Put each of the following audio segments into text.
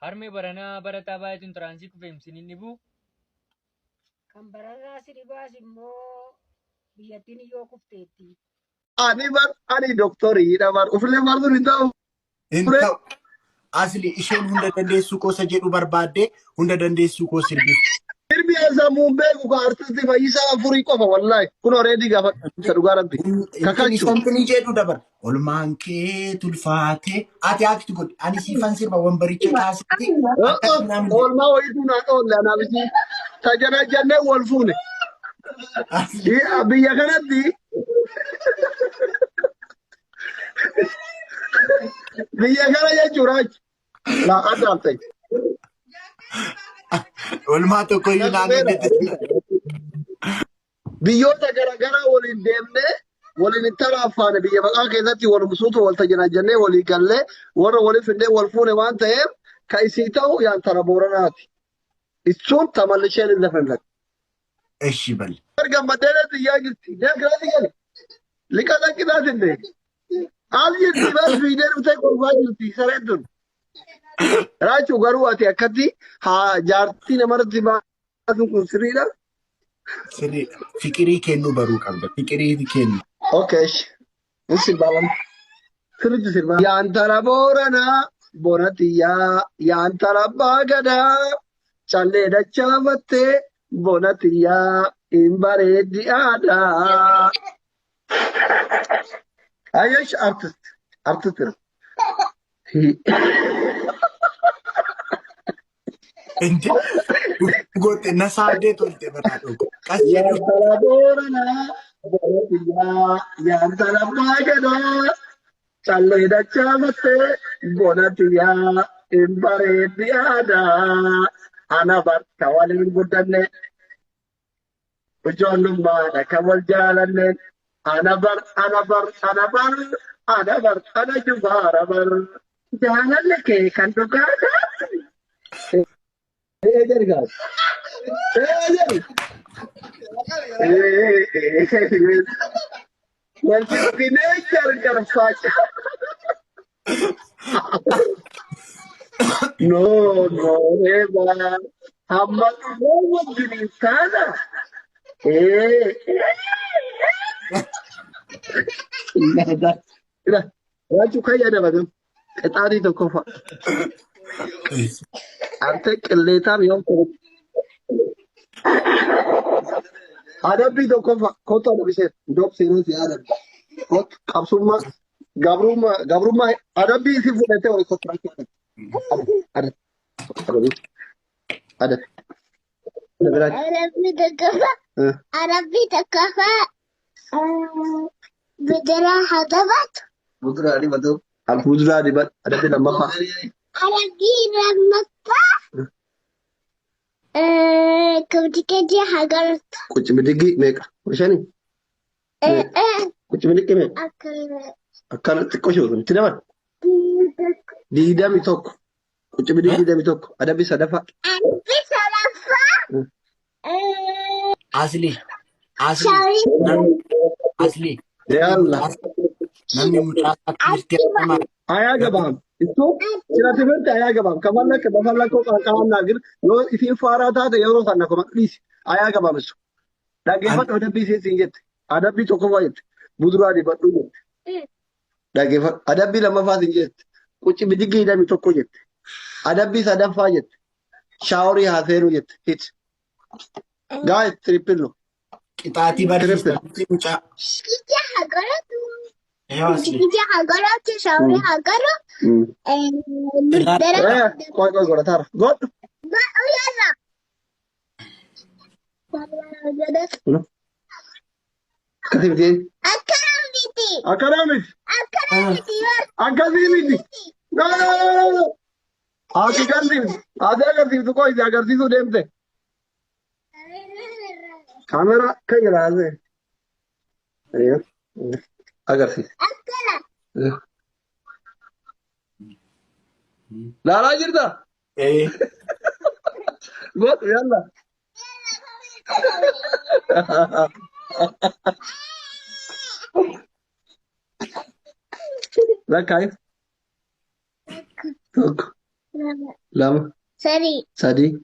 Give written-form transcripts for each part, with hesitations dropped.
Harmee baranaa barataa baay'atuun tiraansii kufeemsin inni bu'u. Kan barataa sirbaas immoo biyyattiin iyyoo kufteetti. Ani doktoriidha bar ufillee marsuun hin ta'u. Inta'u asli isheen hunda dandeessuu koo isa jedhu barbaadde hunda dandeessuu koo sirbi. Sirbi sammuun beeku ka artisti Fayyisaa Afurii qofa wallaahi kun oreedii gaafa dhugaa rabbi. Kakkachu. Something jedhu dabar. Olmaan kee tulfaatee ati akti godhi ani siifan sirba wambaricha kaasiti. Oolmaa wayituu naan oolle anaafisi tajana jannee wal fuune. Biyya kanatti biyya kana jechuudha laa addaaf ta'e. Olmaa tokko iyyuu naannoo biyyoota garaagaraa waliin deemnee waliin itti raaffaane biyya maqaa keessatti wal musuutu wal tajaajillee walii gallee warra waliif illee wal fuune waan ta'eef ka isii ta'u yaan tara booranaati. Isun tamallisheen hin lafan Eshi bal. Gammadeena xiyyaa jirti. Deeggarati gale. Liqa dhaqqidaati illee. Al jirti bas fiidee dhuftee kolfaa jirti sareeddun. Raachuu garuu ati akkatti haa jaartii namarratti baasuun kun sirriidha. Sirriidha. Fiqirii kennuu baruu qabda. Fiqirii kennu. Okay. Sirbaawwan. Sirriitti sirbaa. Yaan tara booranaa bonatiyyaa yaan tara baagadaa callee dachaafattee bonatiyyaa hin bareeddi aadaa. Ayyash artist. Artist. Ente gote nasaadee tolte baraadho. Yaan tara booranaa bonatiyyaa yaan tara baagadaa callee dachaafattee bonatiyyaa hin bareeddi aadaa. Ana barka waliin guddanne ijoollummaadha kan wal jaalanne ana jubaara bar jaalalli kee kan dhugaadha. Wanti finee gargarfaacha. No, never. Hamma dhufee wajjiniin taana. Raachuu kan yaadamatu qixaatii tokkoffaa. Ante qilleetaan yoo ta'u. Adabbii tokkoffaa kottu adabisee doobsiinis yaadamtu. Kottu qabsummaa gabrummaa adabbii si fudhatee wal kottu rakkoo. Ada. Arabi takafa بدرا هدفت بدرا دي بدو البودرا دي بد ada di nama apa Arabi ramata ketika dia hagar kucing bedigi mereka macam ni kucing bedigi mereka akan teko show tidak kan di idam itu kucing bedigi di idam itu ada bisa dapat bisa dapat Asli. ya Allah Namni mucaa Kristiyaanaa ayah gabam itu sila sebentar ayah gabam kamarlah ke bafarlah kau kawan nagir yo isi farata ada yo sana kau maklis ayah gabam itu dah gefat ada bisnis singet ada bi toko wajib budra di batu dah gefat ada bi lama fas singet kucing bedigi dah mi toko jet ada bi sadaf fajet shauri haseru jet hit guys triple lo qixaatii barsiisa mucaa. Kita hagar tu Eeyaa asli. kita hagar tu shauri hagar koi gora tar god oh ya lah kasih dia akaram biti akaramit akaram biti no agar sih tu koi agar sih tu dem te kamera kayak rasa ayo agar sih akaram Lala jirta god yalla Lakai. Tok. لما سدي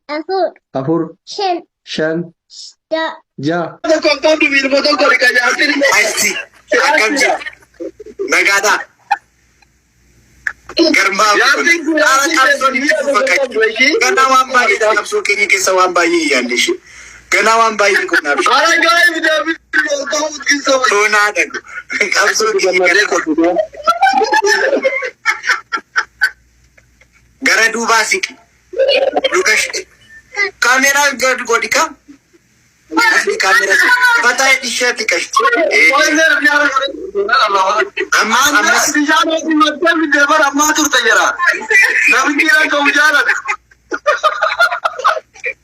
أفور شن جا Asti, akkam jira? Nagaadhaa? Garmaa qabsoon itti fakkaatu. Ganaa waan baay'ee qabsoo keenya keessa waan baay'ee yaadde ishee. Ganaa waan baay'ee qonnaaf. Toonaa dhagu. Qabsoo keenya gara duubaa siqi. Lukash kaameraan gad godhi kam? Asli kamera pata है टी-शर्ट कश अम्मा निशान होती मतलब देवर अम्मा तुरते जरा नवकीरा को उजाला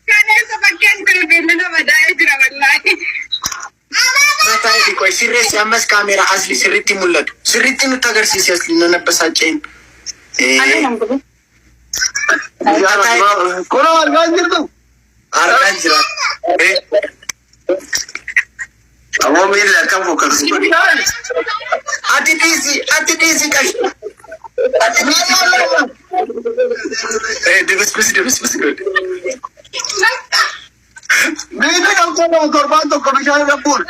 कहने से बच्चन तेरे बेटे ने बताया जरा वल्लाही पता है कोई सीरियस अम्मा kamera asli sirritti mul'atu sirritti nutti agarsiisi asli nanabbasaacheen kono argaan jirtu Amo mila kam focus. Ati disi kash. Debes good. Dito kam ko korban to komisyon ng pool.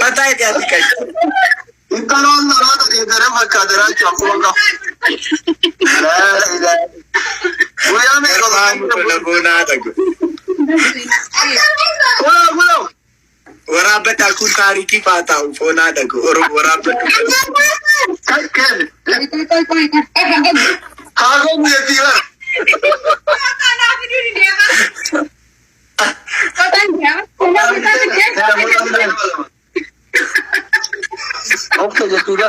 Patay di ati kash. Ito lang na nato dito rin magkadara chako ka. ወራበት አልኩን ታሪክ ይፋታው ፎና ደጎ ወራበት ካጎም የቲራ ኦኬ የቲራ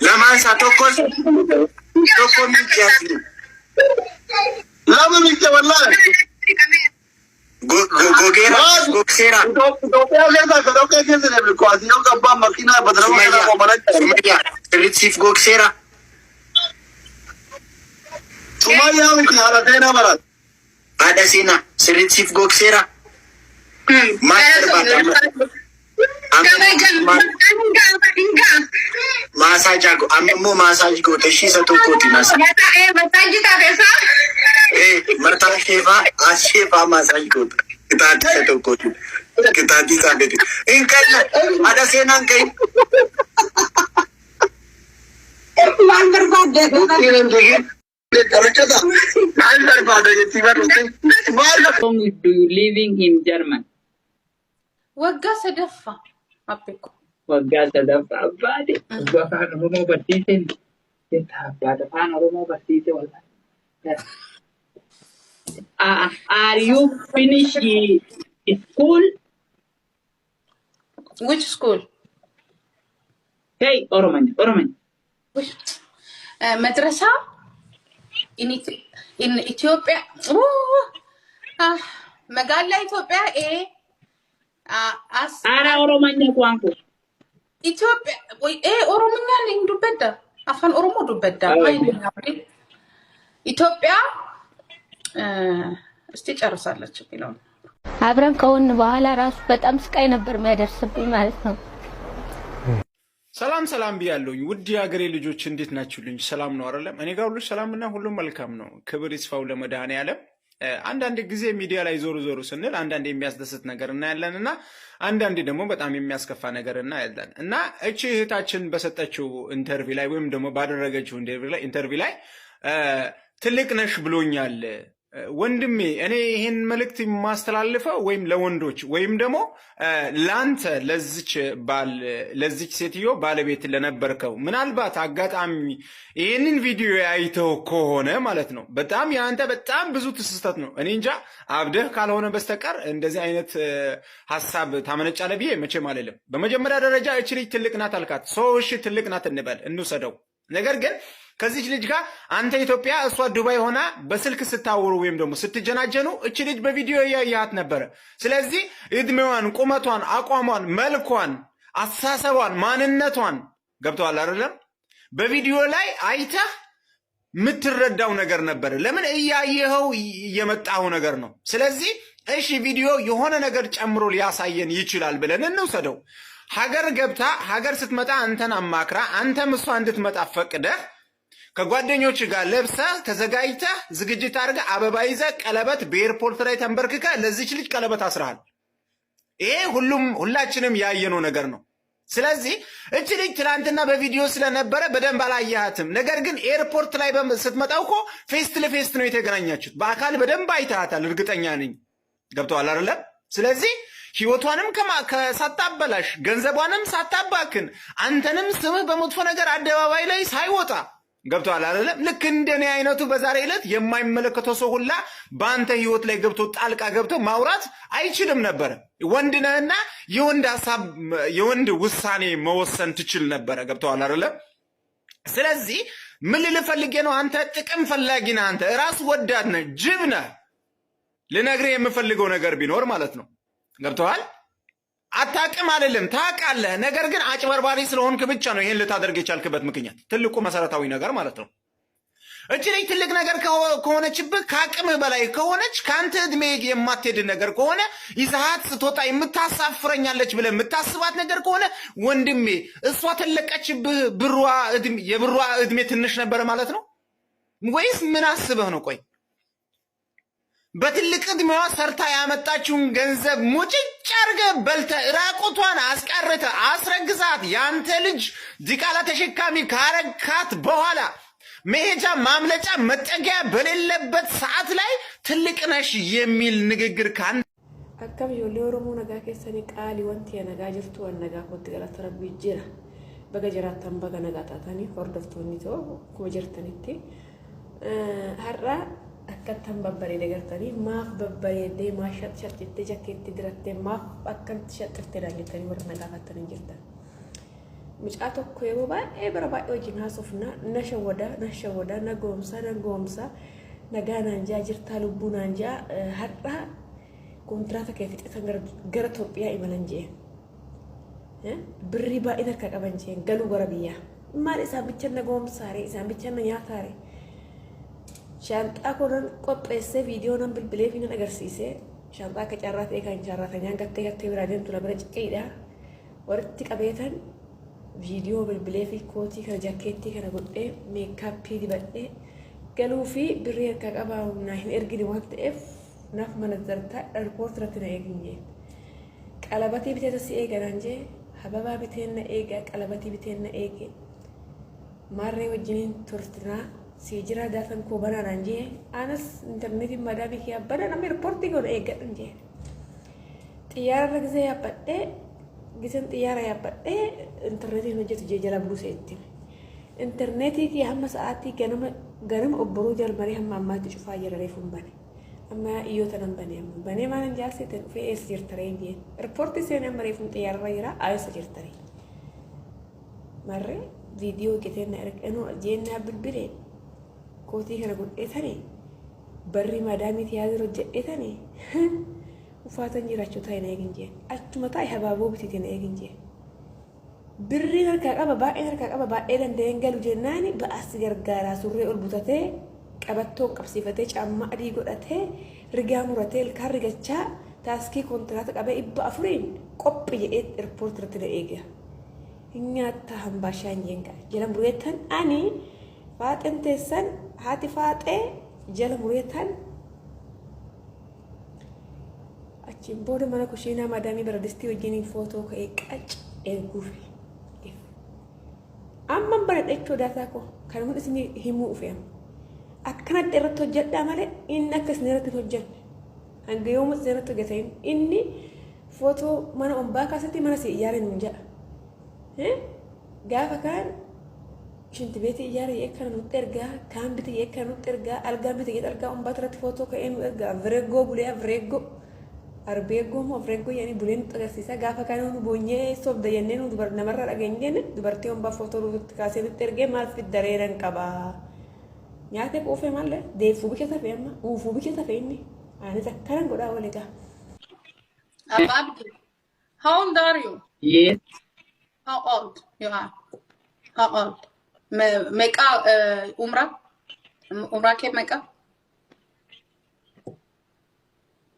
ለማንሳ ቶኮስ ቶኮም ይያዝ ለምን ይተወላ ጎጌራ ጎክሴራ ኢትዮጵያ ለዛ ከዶከ ከዘለ ብልኳሲዮ ገባ መኪና በድረው ሱማያ ሪሲፍ ጎክሴራ ሱማያ ምን ያላደና ማለት አዳሲና ሪሲፍ ጎክሴራ ማርባታ ማሳጅ አመሞ ማሳጅ ጎተሺ ሰቶኮቲናስ መርታ ሼፋ አሼፋ ማሳጅ ጎት ክታቲ ሰቶኮቲ ክታቲ ሳገቲ እንከለ አዳሴናን ከይ ማንደር ባደ living in German. Wagga sadaffa appeku. Wagga sadaffa abbaade. Afaan Oromoo barsiisen. Jetta abbaade afaan Oromoo barsiise walla. Are you finished school? Which school? Hey, Oroman. Which? Madrasa? In Ethiopia? Magala Ethiopia Ara Oromanya kwangu. Ethiopia Oromanya ni dubedda afan Oromo dubedda ኢትዮጵያ እስቲ ጨርሳለች ነው አብረን ከሆነ በኋላ ራሱ በጣም ስቃይ ነበር የሚያደርስብኝ ማለት ነው። ሰላም ቢያለሁኝ ውድ የሀገሬ ልጆች እንዴት ናችሁልኝ? ሰላም ነው አይደለም? እኔ ጋር ሁሉ ሰላምና ሁሉም መልካም ነው። ክብር ይስፋው ለመድኃኔዓለም። አንዳንድ ጊዜ ሚዲያ ላይ ዞር ስንል አንዳንድ የሚያስደስት ነገር እናያለንና አንዳንድ ደግሞ በጣም የሚያስከፋ ነገር እናያለን እና እቺ እህታችን በሰጠችው ኢንተርቪው ላይ ወይም ደግሞ ባደረገችው ኢንተርቪው ላይ ትልቅ ነሽ ብሎኛል ወንድሜ። እኔ ይሄን መልእክት የማስተላልፈው ወይም ለወንዶች ወይም ደግሞ ላንተ ለዚች ሴትዮ ባለቤት ለነበርከው ምናልባት አጋጣሚ ይሄንን ቪዲዮ ያይተው ከሆነ ማለት ነው በጣም ያንተ በጣም ብዙ ትስስተት ነው። እኔ እንጃ አብደህ ካልሆነ በስተቀር እንደዚህ አይነት ሐሳብ ታመነጫለህ ብዬ መቼም አልልም። በመጀመሪያ ደረጃ እቺ ልጅ ትልቅ ናት አልካት። እሺ ትልቅ ናት እንውሰደው። ነገር ግን ከዚች ልጅ ጋር አንተ ኢትዮጵያ እሷ ዱባይ ሆና በስልክ ስታወሩ ወይም ደግሞ ስትጀናጀኑ እቺ ልጅ በቪዲዮ ያያት ነበር። ስለዚህ እድሜዋን፣ ቁመቷን፣ አቋሟን፣ መልኳን፣ አስተሳሰቧን፣ ማንነቷን ገብቷል አይደለም? በቪዲዮ ላይ አይተህ ምትረዳው ነገር ነበር። ለምን እያየኸው የመጣው ነገር ነው። ስለዚህ እሺ ቪዲዮ የሆነ ነገር ጨምሮ ሊያሳየን ይችላል ብለን እንውሰደው። ሀገር ገብታ ሀገር ስትመጣ አንተን አማክራ አንተም እሷ እንድትመጣ ፈቅደህ ከጓደኞች ጋር ለብሰህ ተዘጋጅተህ ዝግጅት አድርገህ አበባ ይዘህ ቀለበት በኤርፖርት ላይ ተንበርክከህ ለዚች ልጅ ቀለበት አስረሃል። ይሄ ሁላችንም ያየነው ነገር ነው። ስለዚህ እች ልጅ ትናንትና በቪዲዮ ስለነበረ በደንብ አላየሃትም። ነገር ግን ኤርፖርት ላይ ስትመጣው እኮ ፌስ ለፌስ ነው የተገናኛችሁት። በአካል በደንብ አይተሃታል፣ እርግጠኛ ነኝ። ገብቶሃል አይደለም? ስለዚህ ህይወቷንም ሳታበላሽ ገንዘቧንም ሳታባክን አንተንም ስምህ በመጥፎ ነገር አደባባይ ላይ ሳይወጣ ገብቶሃል አይደለም? ልክ እንደኔ አይነቱ በዛሬ ዕለት የማይመለከተው ሰው ሁላ በአንተ ህይወት ላይ ገብቶ ጣልቃ ገብቶ ማውራት አይችልም ነበር። ወንድ ነህና የወንድ ሐሳብ የወንድ ውሳኔ መወሰን ትችል ነበር። ገብቶሃል አይደለም? ስለዚህ ምን ልልህ ፈልጌ ነው፣ አንተ ጥቅም ፈላጊ ነህ። አንተ ራስ ወዳድ ነህ፣ ጅብ ነህ። ልነግርህ የምፈልገው ነገር ቢኖር ማለት ነው፣ ገብቶሃል? አታውቅም አይደለም፣ ታውቃለህ። ነገር ግን አጭበርባሪ ስለሆንክ ብቻ ነው ይሄን ልታደርግ የቻልክበት ምክንያት፣ ትልቁ መሰረታዊ ነገር ማለት ነው። እቺ ልጅ ትልቅ ነገር ከሆነችብህ፣ ከአቅምህ በላይ ከሆነች፣ ከአንተ እድሜ የማትሄድ ነገር ከሆነ፣ ይዛሃት ስትወጣ የምታሳፍረኛለች ብለህ የምታስባት ነገር ከሆነ ወንድሜ እሷ ተለቀችብህ፣ የብሯ እድሜ ትንሽ ነበረ ማለት ነው ወይስ ምን አስበህ ነው? ቆይ በትልቅ እድሜዋ ሰርታ ያመጣችውን ገንዘብ ሙጭጭ አድርገህ በልተህ ራቁቷን አስቀርተህ አስረግዛት ያንተ ልጅ ዲቃላ ተሸካሚ ካረካት በኋላ መሄጃ ማምለጫ መጠጊያ በሌለበት ሰዓት ላይ ትልቅ ነሽ የሚል ንግግር ካን akkam ijoollee Oromoo nagaa keessanii qaalii wanti nagaa jirtu waan nagaa kootti galata rabbii jira. Baga jiraattan baga nagaa taatanii hordoftoonni ta'u kuma jirtanitti har'a akkattan babbareede gartanii maaf babbareedee maa shaxxittee jakkeetti dirattee maaf akkamitti shaxxiftee daangettanii warra nagaa taatanii jirtan. Mucaa tokko yeroo baay'ee bara baay'ee wajjin haasofna na shawwadaa na goomsaa nagaa naan jaa jirtaa lubbuu naan jaa har'a kontraata kee fixatan gara Itoophiyaa imalan jeen birrii baay'ee akka qaban jeen galuu gara biyyaa maal isaan bicha na goomsaare isaan bicha na nyaataare shaanxaa konan qopheessee viidiyoo nan bilbilee fi nan agarsiisee shaanxaa akka carraa ta'e kan carraatanyaan gattee biraa deemtu na bira ciqqeedha walitti qabeetan viidiyoo bilbilee fi kootii kana jakkeettii kana godhee meekaappii dibadhee galuu fi birrii akka qabaa naa hin ergine waan ta'eef naaf mana zartaa airpoort irratti na eegin jee qalabatii biteeta si eeganaan jee hababaa biteen na eega qalabatii biteen na eege maarree wajjiniin turtinaa si jira daatan koo banaanaan jee anas intarneetiin madaabii kee abbanaan amma airpoortii goona eeggadhan jee xiyyaararra gisee yaabbadhee giseen xiyyaara yaabbadhee intarneetiin hojjetu jee jala buusee ittiin intarneetii kee hamma sa'aatii ganama obboruu jalmarii hamma ammaatti cufaa jira reefuun bane amma iyyoota nan banee maalan jaalsite dhufee eessa jirtaree jeen airpoortii seenee amma reefuun xiyyaararra jira eessa jirtaree marree viidiyoo qiteen na erganuu jeennaa bilbilee kootii kana godheetanii barri madaamii tiyaatiru hojjedheetanii uffatan jiraachuu taa'e na eegin jeen achuma taa'e habaaboo bitiite na eegin jeen birriin harkaa qaba baay'ee danda'een galu jennaani ba'aas gargaaraa surree ol butatee qabattoon qabsiifatee caammaa adii godhatee rigaa muratee ilkaan rigachaa taaskii kontiraata qabee 400 qophii jedhee airpoort irratti na eega nyaata hambaashaan jeenga jala mureetan ani faaxeen teessan haati faaxee jala mureetan achiin booda mana kushiinaa madaamii baradistii wajjiniin footoo ka'ee qac eeguuf amman baradhechoo daataa koo kan mun isin himuu ufeem akkanatti irratti hojjedhaa malee inni akka isin irratti hojjedhu hanga yooma isin irratti hojjetain inni footoo mana ombaa kaasatti mana si ijaare nuun jedha gaafa kaan shinti beeti ijaare yekkana nutti ergaa kaan biti yekkana nutti ergaa algaan biti jedha argaa ombaa irratti footoo ka'ee nu ergaa avreeggoo bulee avreeggoo arbeeggoo moo avreeggoo yaani bulee nutti agarsiisa gaafa kaan nu boonyee sobda jennee nu namarraa dhageenye dubartii ombaa footoo nutti kaasee nutti ergee maal fit dareeran qabaa nyaate quufee malee deeffuu bicha tafee amma uufuu bicha tafee inni anis akkanan godhaa wali gaa. Ababdi, how old are you? Yes. How old you are? How old? Meka umrah? ኡምራኬ መቃ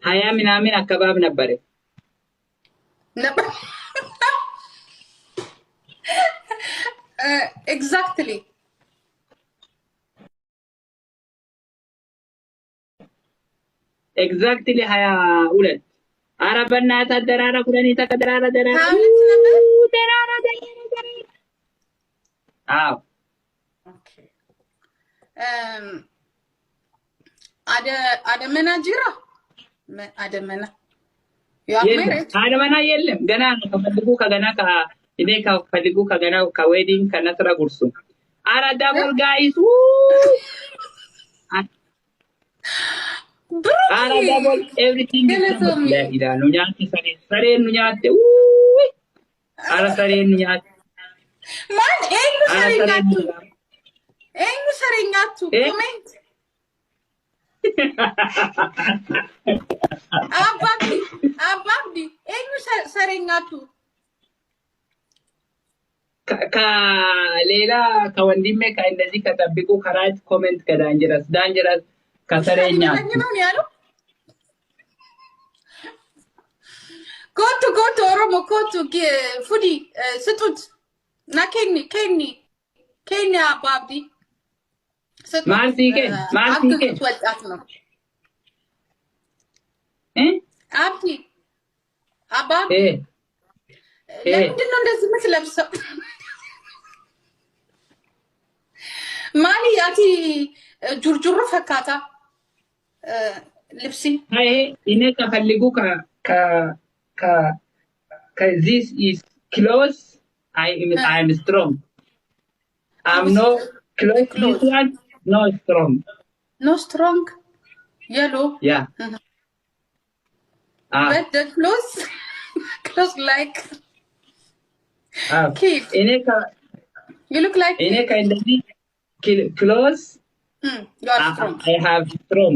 20 ምናምን አካባቢ ነበር ነበር ኤግዛክትሊ ኤግዛክትሊ 22 አረበና ተደራራ ኩለኔ ተቀደራራ ደራራ አዎ አደመና ጅራ አደመና አደመና የለም ገና ነው ከፈልጉ ከገና እኔ ከፈልጉ ከገና ከዌዲንግ ከነስራ ጉርሱ አራዳ ቦልጋይሱ አራዳ ቦል ኤቭሪቲንግ ይላል ኛት ሰሬ ኛት አራ ሰሬ ኛት ማን ኤኑ ሰሬኛቱ ኮሜንት አባቢ ኤኑ ሰሬኛቱ ከሌላ ከወንድሜ ከእንደዚህ ከጠብቁ ከራጅ ኮሜንት ከዳንጀረስ ከሰሬኛቱ ነው ያለው ጎቱ ኦሮሞ ኮቱ ፉዲ ስጡት ና ኬኒ አባቢ ማርቲኬ ወጣት ነው አብዲ አባቢ ለምንድን ነው እንደዚህ የምትለብሰው? ማሊ ያቲ ጁርጁሩ ፈካታ ልብሲ እኔ ከፈልጉ this is close I'm strong I'm no close this one no strong yellow yeah but the close like keep you look like in a kind of close you are strong I have strong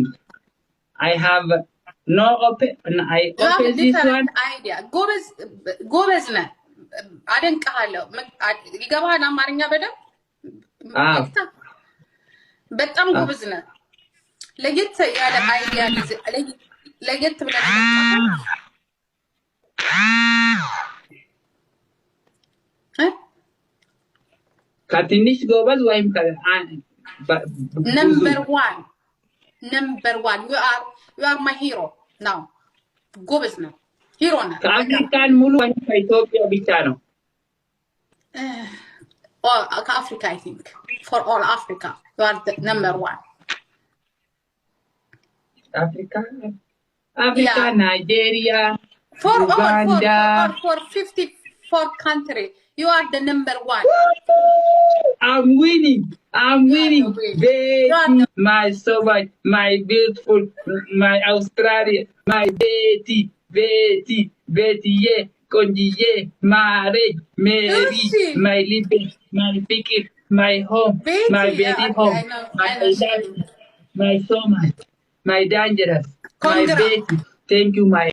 I have no open I open this one idea ጎበዝ ነህ አደንቅሃለሁ ይገባሃል አማርኛ በደንብ በጣም ጎበዝ ነህ ለየት ያለ አይዲያ ለየት ብለህ ከትንሽ ጎበዝ ወይም number one you are my hero now ጎበዝ ነው ሂሮ ነህ ከአፍሪካን ሙሉ ወይም ከኢትዮጵያ ብቻ ነው ከአፍሪካ I think for all Africa you are the number one Africa Nigeria for Uganda for 54 country you are the number one I'm winning Betty, my so much my beautiful my Australia my Betty yeah Konjiye marriage Mary my living my picket my home my baby home my so much my dangerous my Betty thank you my